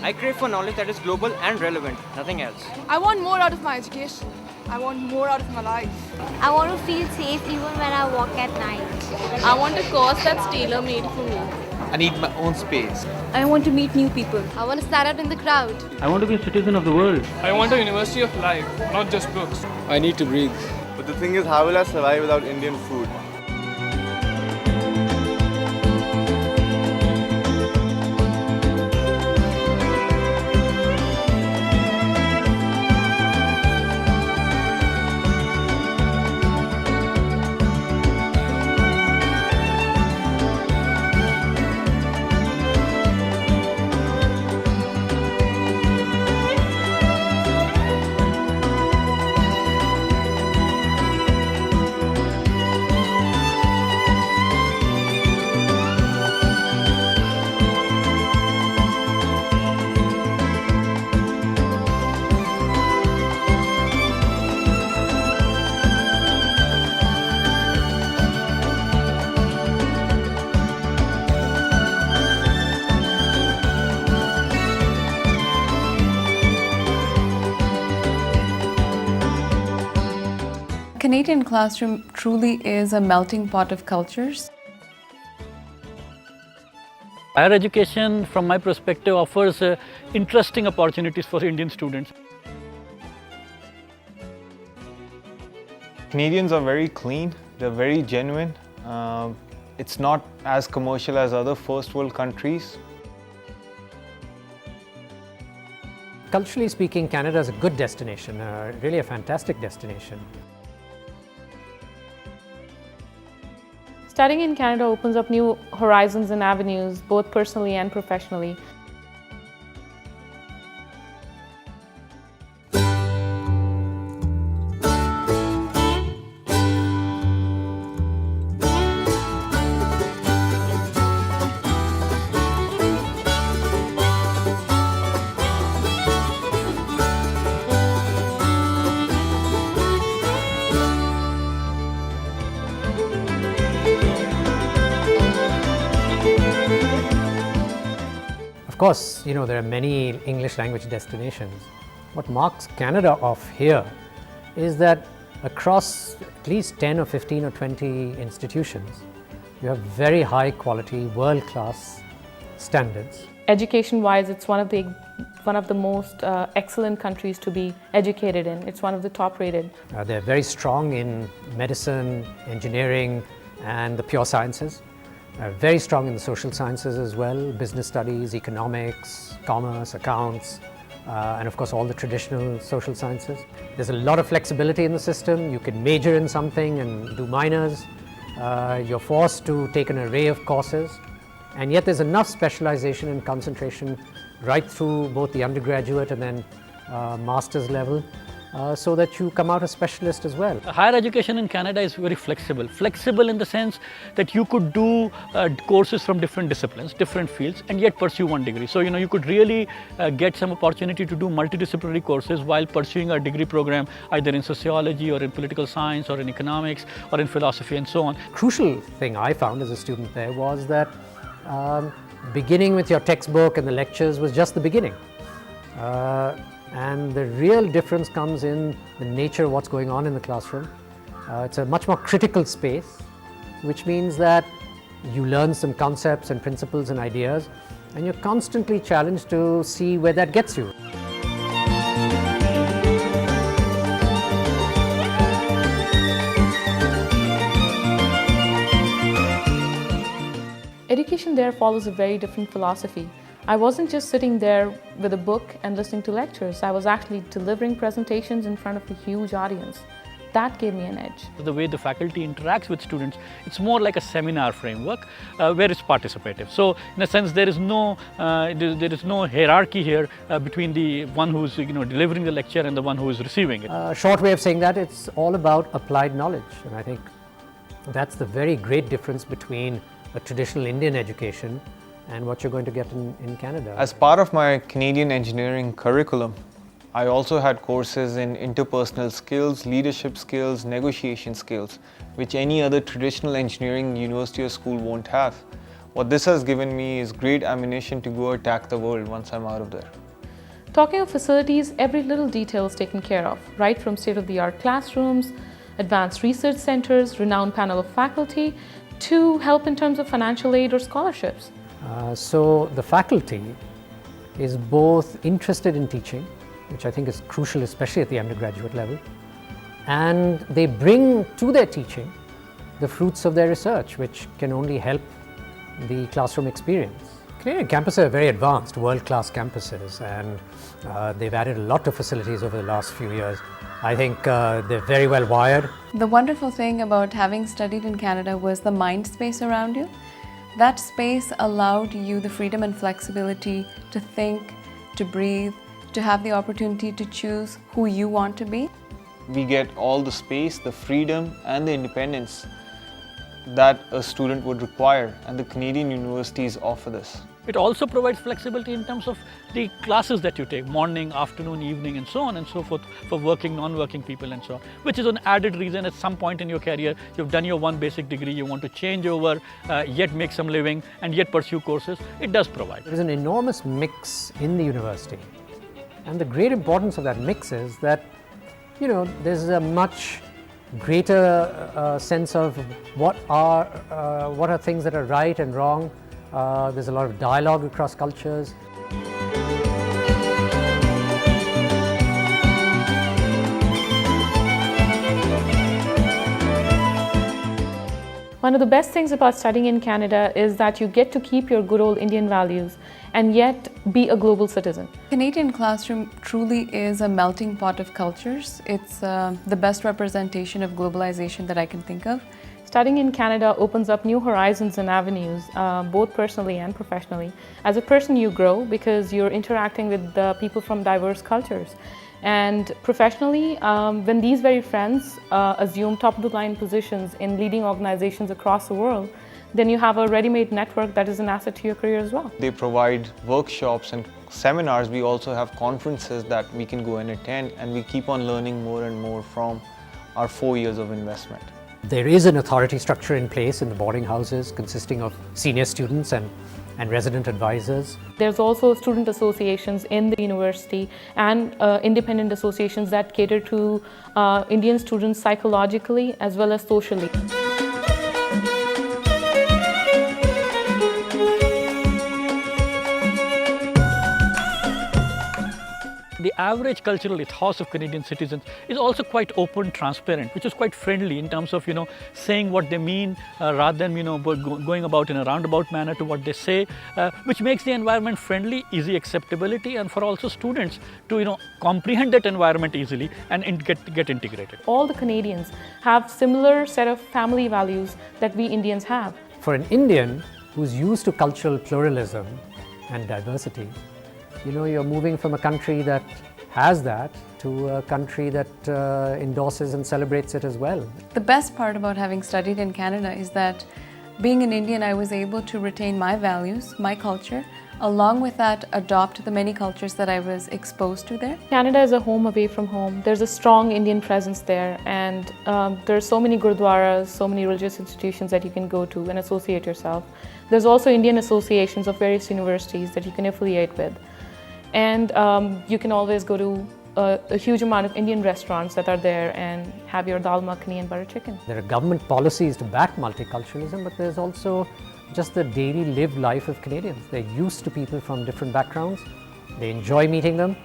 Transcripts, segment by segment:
I crave for knowledge that is global and relevant, nothing else. I want more out of my education. I want more out of my life. I want to feel safe even when I walk at night. I want a course that's tailor-made for me. I need my own space. I want to meet new people. I want to stand out in the crowd. I want to be a citizen of the world. I want a university of life, not just books. I need to breathe. But the thing is, how will I survive without Indian food? Canadian classroom truly is a melting pot of cultures. Higher education, from my perspective, offers interesting opportunities for Indian students. Canadians are very clean, they're very genuine. It's not as commercial as other first world countries. Culturally speaking, Canada is a good destination, really a fantastic destination. Studying in Canada opens up new horizons and avenues, both personally and professionally. Of course, you know, there are many English language destinations. What marks Canada off here is that across at least 10 or 15 or 20 institutions, you have very high quality, world-class standards. Education-wise, it's one of the most excellent countries to be educated in. It's one of the top-rated. They're very strong in medicine, engineering, and the pure sciences. Very strong in the social sciences as well, business studies, economics, commerce, accounts, and of course all the traditional social sciences. There's a lot of flexibility in the system. You can major in something and do minors. You're forced to take an array of courses, and yet there's enough specialization and concentration right through both the undergraduate and then master's level, so that you come out a specialist as well. Higher education in Canada is very flexible. Flexible in the sense that you could do courses from different disciplines, different fields, and yet pursue one degree. So, you know, you could really get some opportunity to do multidisciplinary courses while pursuing a degree program either in sociology or in political science or in economics or in philosophy and so on. Crucial thing I found as a student there was that beginning with your textbook and the lectures was just the beginning. And the real difference comes in the nature of what's going on in the classroom. It's a much more critical space, which means that you learn some concepts and principles and ideas, and you're constantly challenged to see where that gets you. Education there follows a very different philosophy. I wasn't just sitting there with a book and listening to lectures. I was actually delivering presentations in front of a huge audience. That gave me an edge. The way the faculty interacts with students, it's more like a seminar framework where it's participative. So, in a sense, there is no hierarchy here between the one who's delivering the lecture and the one who is receiving it. Short way of saying that, it's all about applied knowledge, and I think that's the very great difference between a traditional Indian education and what you're going to get in Canada. As part of my Canadian engineering curriculum, I also had courses in interpersonal skills, leadership skills, negotiation skills, which any other traditional engineering university or school won't have. What this has given me is great ammunition to go attack the world once I'm out of there. Talking of facilities, every little detail is taken care of, right from state-of-the-art classrooms, advanced research centers, renowned panel of faculty, to help in terms of financial aid or scholarships. So the faculty is both interested in teaching, which I think is crucial, especially at the undergraduate level, and they bring to their teaching the fruits of their research, which can only help the classroom experience. Canadian campuses are very advanced, world-class campuses, and they've added a lot of facilities over the last few years. I think they're very well wired. The wonderful thing about having studied in Canada was the mind space around you. That space allowed you the freedom and flexibility to think, to breathe, to have the opportunity to choose who you want to be. We get all the space, the freedom and the independence that a student would require, and the Canadian universities offer this. It also provides flexibility in terms of the classes that you take, morning, afternoon, evening, and so on and so forth, for working, non-working people and so on, which is an added reason at some point in your career, you've done your one basic degree, you want to change over, yet make some living, and yet pursue courses. It does provide. There is an enormous mix in the university, and the great importance of that mix is that, you know, there's a much greater sense of what are things that are right and wrong. There's a lot of dialogue across cultures. One of the best things about studying in Canada is that you get to keep your good old Indian values and yet be a global citizen. Canadian classroom truly is a melting pot of cultures. It's the best representation of globalization that I can think of. Studying in Canada opens up new horizons and avenues, both personally and professionally. As a person, you grow because you're interacting with people from diverse cultures. And professionally, when these very friends assume top-of-the-line positions in leading organizations across the world, then you have a ready-made network that is an asset to your career as well. They provide workshops and seminars. We also have conferences that we can go and attend, and we keep on learning more and more from our 4 years of investment. There is an authority structure in place in the boarding houses consisting of senior students and resident advisors. There's also student associations in the university and independent associations that cater to Indian students psychologically as well as socially. The average cultural ethos of Canadian citizens is also quite open, transparent, which is quite friendly in terms of, saying what they mean rather than, going about in a roundabout manner to what they say, which makes the environment friendly, easy acceptability, and for also students to, comprehend that environment easily and get integrated. All the Canadians have similar set of family values that we Indians have. For an Indian who's used to cultural pluralism and diversity, you're moving from a country that has that to a country that endorses and celebrates it as well. The best part about having studied in Canada is that being an Indian, I was able to retain my values, my culture, along with that adopt the many cultures that I was exposed to there. Canada is a home away from home. There's a strong Indian presence there, and there are so many gurdwaras, so many religious institutions that you can go to and associate yourself. There's also Indian associations of various universities that you can affiliate with. And you can always go to a huge amount of Indian restaurants that are there and have your dal makhani and butter chicken. There are government policies to back multiculturalism, but there's also just the daily lived life of Canadians. They're used to people from different backgrounds. They enjoy meeting them.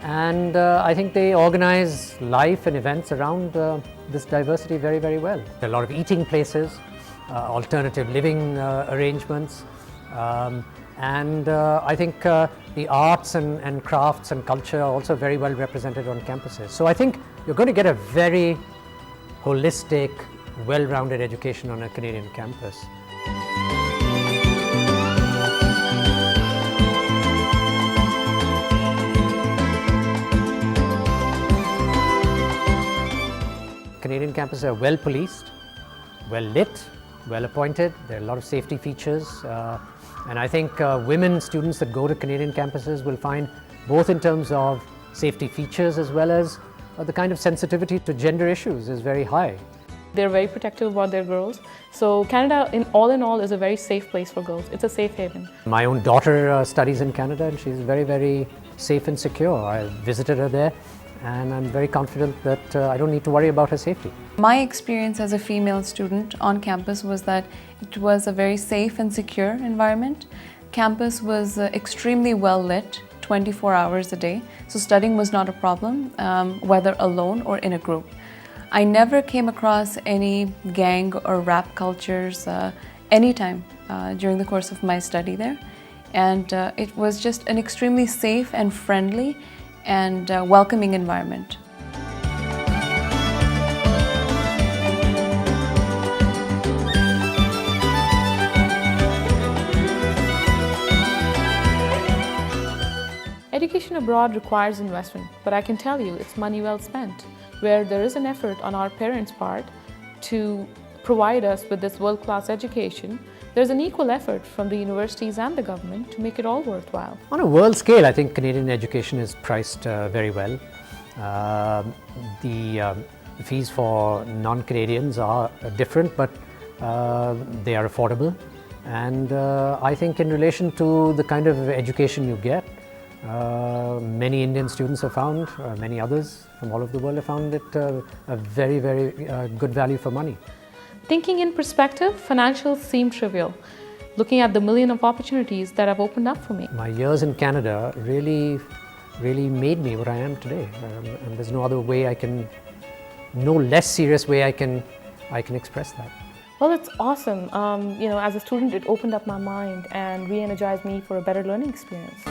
And I think they organize life and events around this diversity very, very well. There are a lot of eating places, alternative living arrangements. And I think the arts and crafts and culture are also very well represented on campuses. So I think you're going to get a very holistic, well-rounded education on a Canadian campus. Canadian campuses are well policed, well lit, well appointed. There are a lot of safety features. And I think women students that go to Canadian campuses will find, both in terms of safety features as well as the kind of sensitivity to gender issues, is very high. They're very protective about their girls. So Canada, in all, is a very safe place for girls. It's a safe haven. My own daughter studies in Canada and she's very, very safe and secure. I visited her there and I'm very confident that I don't need to worry about her safety. My experience as a female student on campus was that it was a very safe and secure environment. Campus was extremely well lit, 24 hours a day, so studying was not a problem, whether alone or in a group. I never came across any gang or rap cultures anytime during the course of my study there, and it was just an extremely safe and friendly and welcoming environment. Education abroad requires investment, but I can tell you it's money well spent, where there is an effort on our parents' part to provide us with this world-class education. There's an equal effort from the universities and the government to make it all worthwhile. On a world scale, I think Canadian education is priced very well. The fees for non-Canadians are different, but they are affordable. And I think in relation to the kind of education you get, many Indian students have found, many others from all over the world have found it a very, very good value for money. Thinking in perspective, financials seem trivial, looking at the million of opportunities that have opened up for me. My years in Canada really made me what I am today. And there's no other way no less serious way I can express that. Well, it's awesome. As a student, it opened up my mind and re-energized me for a better learning experience.